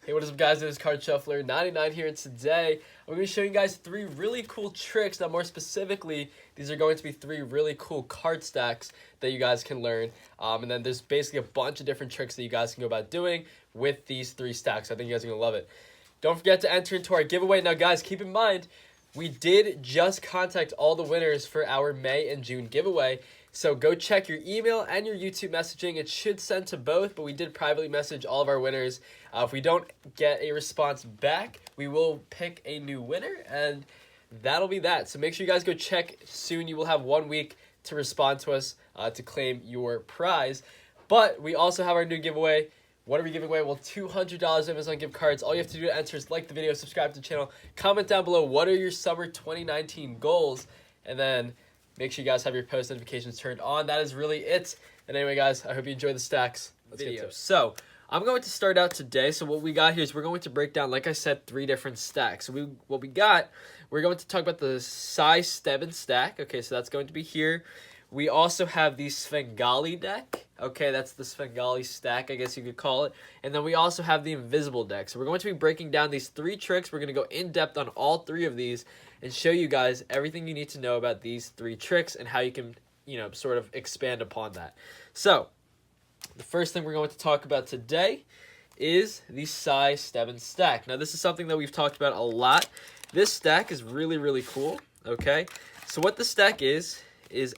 Hey, what is up, guys? It is Card Shuffler 99 here, and today I'm going to be showing you guys 3 really cool tricks. Now, more specifically, these are going to be 3 really cool card stacks that you guys can learn. And then there's basically a bunch of different tricks that you guys can go about doing with these 3 stacks. I think you guys are going to love it. Don't forget to enter into our giveaway. Now, guys, keep in mind, we did just contact all the winners for our May and June giveaway. So go check your email and your YouTube messaging. It should send to both, but we did privately message all of our winners. If we don't get a response back, we will pick a new winner, and that'll be that. So make sure you guys go check soon. You will have 1 week to respond to us to claim your prize. But we also have our new giveaway. What are we giving away? Well, $200 Amazon gift cards. All you have to do to enter is like the video, subscribe to the channel, comment down below what are your summer 2019 goals, and then make sure you guys have your post notifications turned on. That is really it. And anyway, guys, I hope you enjoy the stacks. Let's get to it. So I'm going to start out today. So what we got here is we're going to break down, like I said, 3 different stacks. So we're going to talk about the size 7 stack. Okay, so that's going to be here. We also have the Svengali deck. Okay, that's the Svengali stack, I guess you could call it. And then we also have the invisible deck. So we're going to be breaking down these 3 tricks. We're going to go in depth on all 3 of these and show you guys everything you need to know about these 3 tricks and how you can, sort of expand upon that. So the first thing we're going to talk about today is the size 7 stack. Now, this is something that we've talked about a lot. This stack is really, really cool, okay? So what the stack is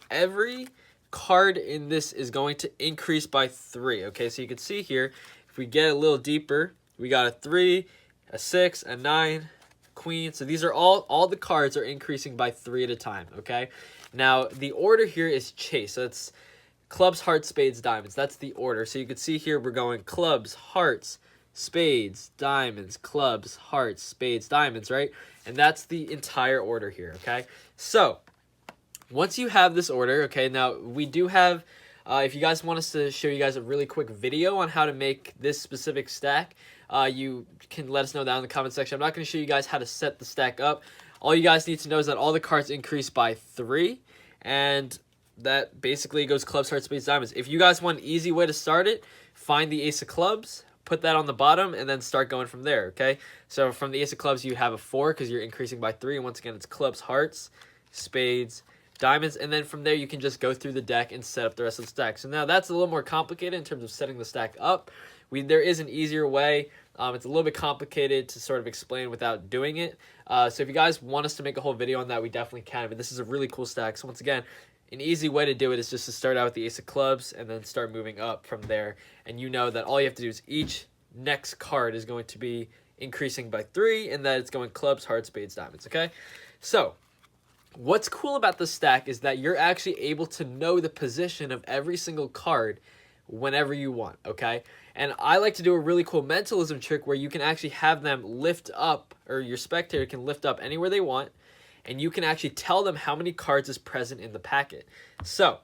every card in this is going to increase by 3, okay? So you can see here, if we get a little deeper, we got a 3, a 6, a 9, queen. So these are all the cards are increasing by 3 at a time, okay? Now, the order here is chase. So it's clubs, hearts, spades, diamonds. That's the order. So you can see here we're going clubs, hearts, spades, diamonds, clubs, hearts, spades, diamonds, right? And that's the entire order here, okay? So once you have this order, okay, now we do have, if you guys want us to show you guys a really quick video on how to make this specific stack, you can let us know down in the comment section. I'm not going to show you guys how to set the stack up. All you guys need to know is that all the cards increase by 3, and that basically goes clubs, hearts, spades, diamonds. If you guys want an easy way to start it, find the ace of clubs, put that on the bottom, and then start going from there, okay? So from the ace of clubs, you have a 4 because you're increasing by 3, and once again, it's clubs, hearts, spades, diamonds, and then from there you can just go through the deck and set up the rest of the stack. So now that's a little more complicated in terms of setting the stack up. There is an easier way. It's a little bit complicated to sort of explain without doing it. So if you guys want us to make a whole video on that, we definitely can. But this is a really cool stack. So once again, an easy way to do it is just to start out with the ace of clubs and then start moving up from there. And you know that all you have to do is each next card is going to be increasing by 3, and that it's going clubs, hearts, spades, diamonds, okay? So what's cool about this stack is that you're actually able to know the position of every single card whenever you want, okay? And I like to do a really cool mentalism trick where you can actually have them lift up, or your spectator can lift up anywhere they want, and you can actually tell them how many cards is present in the packet. So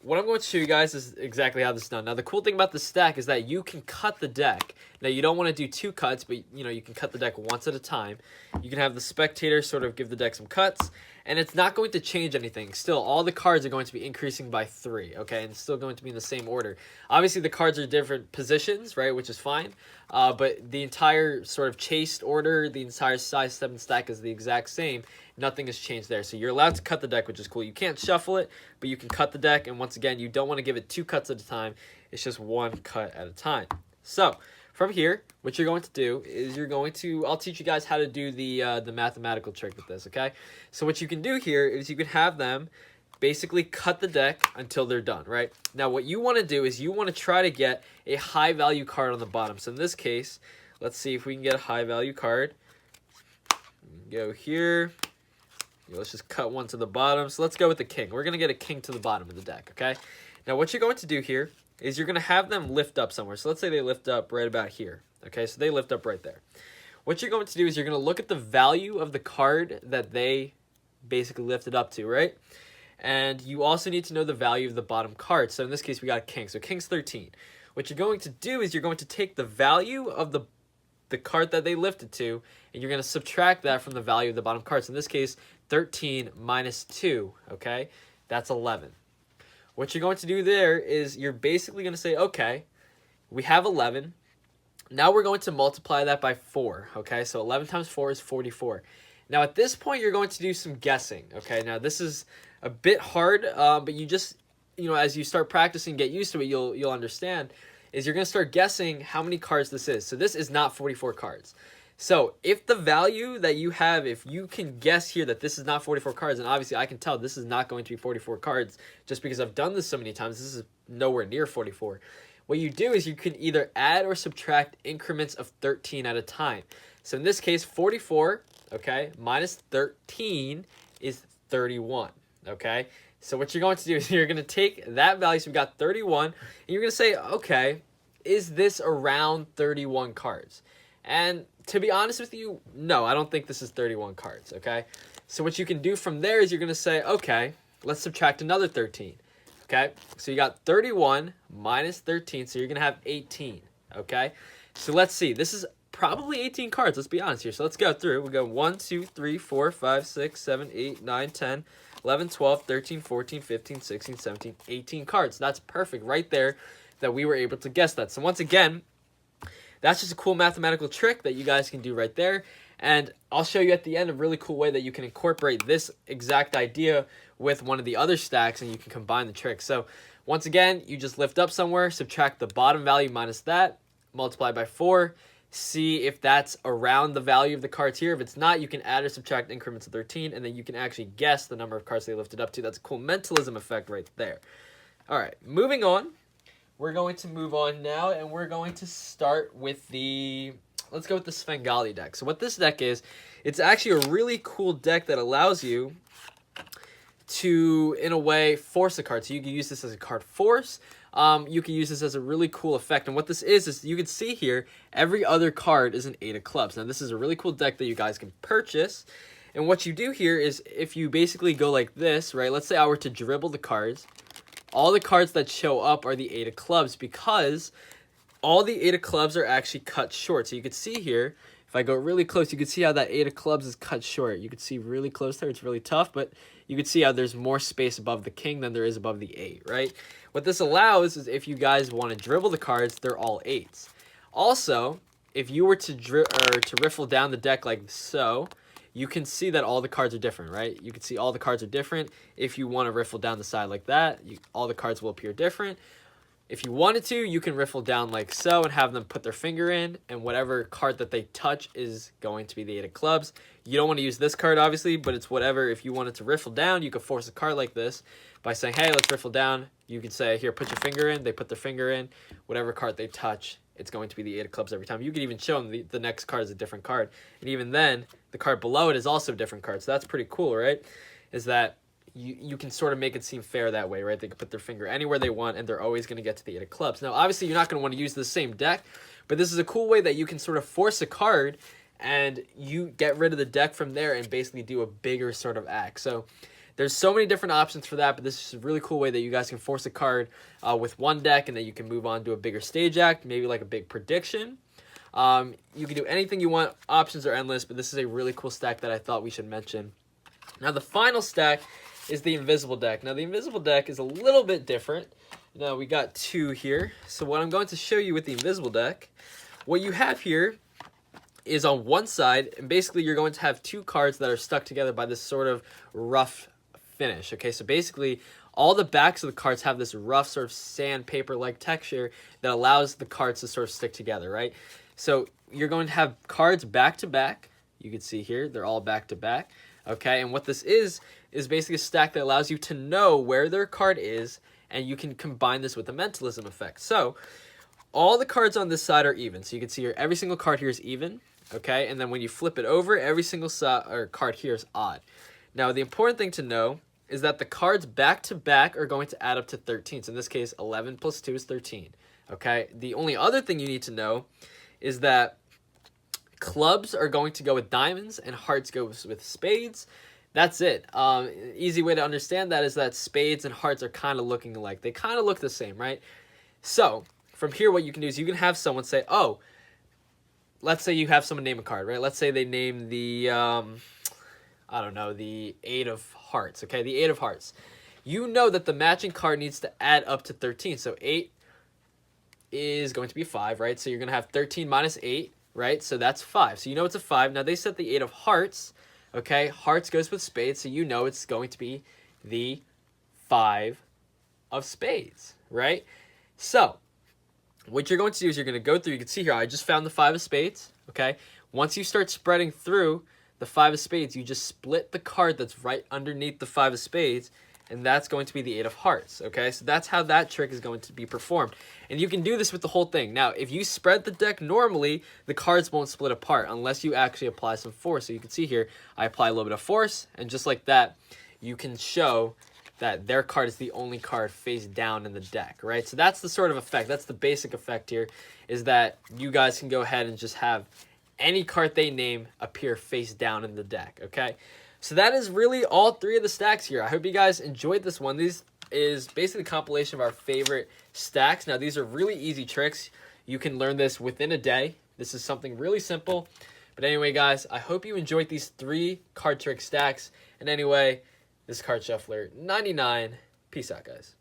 what I'm going to show you guys is exactly how this is done. Now, the cool thing about the stack is that you can cut the deck. Now, you don't want to do 2 cuts, but, you can cut the deck once at a time. You can have the spectator sort of give the deck some cuts, and it's not going to change anything. Still, all the cards are going to be increasing by 3, okay? And it's still going to be in the same order. Obviously, the cards are different positions, right, which is fine. But the entire sort of chased order, the entire size 7 stack is the exact same. Nothing has changed there. So you're allowed to cut the deck, which is cool. You can't shuffle it, but you can cut the deck. And once again, you don't want to give it 2 cuts at a time. It's just 1 cut at a time. So from here, what you're going to do is I'll teach you guys how to do the mathematical trick with this, okay? So what you can do here is you can have them basically cut the deck until they're done, right? Now, what you want to do is you want to try to get a high value card on the bottom. So in this case, let's see if we can get a high value card. Go here. Let's just cut one to the bottom. So let's go with the king. We're going to get a king to the bottom of the deck, okay? Now, what you're going to do here is you're going to have them lift up somewhere. So let's say they lift up right about here, okay? So they lift up right there. What you're going to do is you're going to look at the value of the card that they basically lifted up to, right? And you also need to know the value of the bottom card. So in this case, we got a king. So king's 13. What you're going to do is you're going to take the value of the card that they lifted to, and you're going to subtract that from the value of the bottom card. So in this case, 13 minus 2, okay? That's 11. What you're going to do there is you're basically going to say, okay, we have 11. Now we're going to multiply that by 4, okay? So 11 times 4 is 44. Now at this point, you're going to do some guessing, okay? Now this is a bit hard, but you just, as you start practicing, get used to it, you'll understand, is you're going to start guessing how many cards this is. So this is not 44 cards. So if the value that you have, if you can guess here that this is not 44 cards, and obviously I can tell this is not going to be 44 cards just because I've done this so many times. This is nowhere near 44. What you do is you can either add or subtract increments of 13 at a time. So in this case, 44, okay, minus 13 is 31, okay? So what you're going to do is you're going to take that value, so we've got 31, and you're going to say, okay, is this around 31 cards? And to be honest with you, no, I don't think this is 31 cards, okay? So what you can do from there is you're going to say, okay, let's subtract another 13, okay? So you got 31 minus 13, so you're going to have 18, okay? So let's see. This is probably 18 cards, let's be honest here. So let's go through. We'll go 1, 2, 3, 4, 5, 6, 7, 8, 9, 10, 11, 12, 13, 14, 15, 16, 17, 18 cards. That's perfect right there that we were able to guess that. So once again, that's just a cool mathematical trick that you guys can do right there. And I'll show you at the end a really cool way that you can incorporate this exact idea with one of the other stacks and you can combine the tricks. So once again, you just lift up somewhere, subtract the bottom value minus that, multiply by 4, see if that's around the value of the cards here. If it's not, you can add or subtract increments of 13, and then you can actually guess the number of cards they lifted up to. That's a cool mentalism effect right there. All right, moving on. We're going to move on now, and we're going to start with let's go with the Svengali deck. So what this deck is, it's actually a really cool deck that allows you to, in a way, force a card. So you can use this as a card force. You can use this as a really cool effect. And what this is you can see here, every other card is an 8 of clubs. Now, this is a really cool deck that you guys can purchase. And what you do here is if you basically go like this, right? Let's say I were to dribble the cards. All the cards that show up are the 8 of clubs because all the 8 of clubs are actually cut short. So you can see here, if I go really close, you can see how that 8 of clubs is cut short. You can see really close there. It's really tough, but you can see how there's more space above the king than there is above the 8, right? What this allows is if you guys want to dribble the cards, they're all 8s. Also, if you were to riffle down the deck like so, you can see that all the cards are different, right? You can see all the cards are different. If you want to riffle down the side like that, all the cards will appear different. If you wanted to, you can riffle down like so and have them put their finger in, and whatever card that they touch is going to be the 8 of clubs. You don't want to use this card, obviously, but it's whatever. If you wanted to riffle down, you could force a card like this by saying, hey, let's riffle down. You can say, here, put your finger in. They put their finger in. Whatever card they touch, it's going to be the 8 of clubs every time. You could even show them the next card is a different card. And even then, the card below it is also a different card. So that's pretty cool, right? Is that you can sort of make it seem fair that way, right? They can put their finger anywhere they want, and they're always going to get to the 8 of clubs. Now, obviously, you're not going to want to use the same deck, but this is a cool way that you can sort of force a card, and you get rid of the deck from there and basically do a bigger sort of act. So there's so many different options for that, but this is a really cool way that you guys can force a card with one deck, and then you can move on to a bigger stage act, maybe like a big prediction. You can do anything you want. Options are endless, but this is a really cool stack that I thought we should mention. Now, the final stack is the invisible deck. Now, the invisible deck is a little bit different. Now, we got 2 here. So what I'm going to show you with the invisible deck, what you have here is on one side, and basically you're going to have 2 cards that are stuck together by this sort of rough finish. Okay, so basically all the backs of the cards have this rough sort of sandpaper-like texture that allows the cards to sort of stick together, right? So you're going to have cards back to back. You can see here, they're all back to back. Okay, and what this is basically a stack that allows you to know where their card is, and you can combine this with the mentalism effect. So all the cards on this side are even. So you can see here, every single card here is even. Okay, and then when you flip it over, every single card here is odd. Now, the important thing to know is that the cards back to back are going to add up to 13. So in this case, 11 plus 2 is 13. Okay, the only other thing you need to know is that clubs are going to go with diamonds and hearts go with spades. That's it. Easy way to understand that is that spades and hearts are kind of looking alike. They kind of look the same, right? So from here, what you can do is you can have someone say, oh, let's say you have someone name a card, right? Let's say they name the, I don't know, the 8 of hearts, okay? The 8 of hearts. You know that the matching card needs to add up to 13. So 8 is going to be 5, right? So you're going to have 13 minus 8, right? So that's 5. So you know it's a 5. Now they said the 8 of hearts, okay? Hearts goes with spades, so you know it's going to be the 5 of spades, right? So what you're going to do is you're going to go through, you can see here, I just found the 5 of spades, okay? Once you start spreading through the 5 of spades, you just split the card that's right underneath the 5 of spades, and that's going to be the 8 of hearts, okay? So that's how that trick is going to be performed. And you can do this with the whole thing. Now, if you spread the deck normally, the cards won't split apart unless you actually apply some force. So you can see here, I apply a little bit of force, and just like that, you can show that their card is the only card face down in the deck, right? So that's the sort of effect. That's the basic effect here, is that you guys can go ahead and just have any card they name appear face down in the deck, okay? So that is really all 3 of the stacks here. I hope you guys enjoyed this one. These is basically a compilation of our favorite stacks. Now, these are really easy tricks. You can learn this within a day. This is something really simple. But anyway, guys, I hope you enjoyed these 3 card trick stacks. And anyway, this is Card Shuffler 99. Peace out, guys.